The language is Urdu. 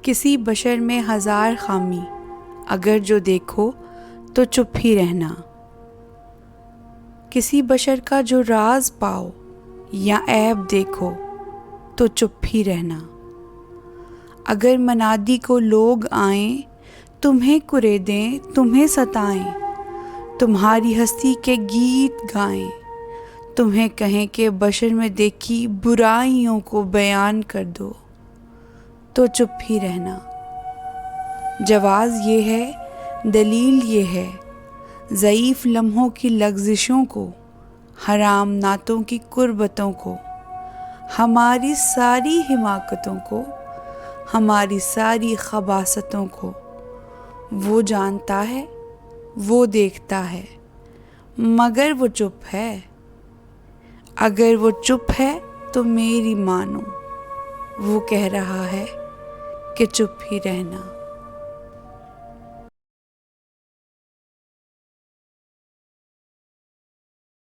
کسی بشر میں ہزار خامی، اگر جو دیکھو تو چپ ہی رہنا۔ کسی بشر کا جو راز پاؤ یا عیب دیکھو تو چپ ہی رہنا۔ اگر منادی کو لوگ آئیں، تمہیں کریدیں، تمہیں ستائیں، تمہاری ہستی کے گیت گائیں، تمہیں کہیں کہ بشر میں دیکھی برائیوں کو بیان کر دو تو چپ ہی رہنا۔ جواز یہ ہے، دلیل یہ ہے، ضعیف لمحوں کی لغزشوں کو، حرام نعتوں کی قربتوں کو، ہماری ساری حماقتوں کو، ہماری ساری خباثتوں کو وہ جانتا ہے، وہ دیکھتا ہے، مگر وہ چپ ہے۔ اگر وہ چپ ہے تو میری مانو، وہ کہہ رہا ہے کہ چپ ہی رہنا۔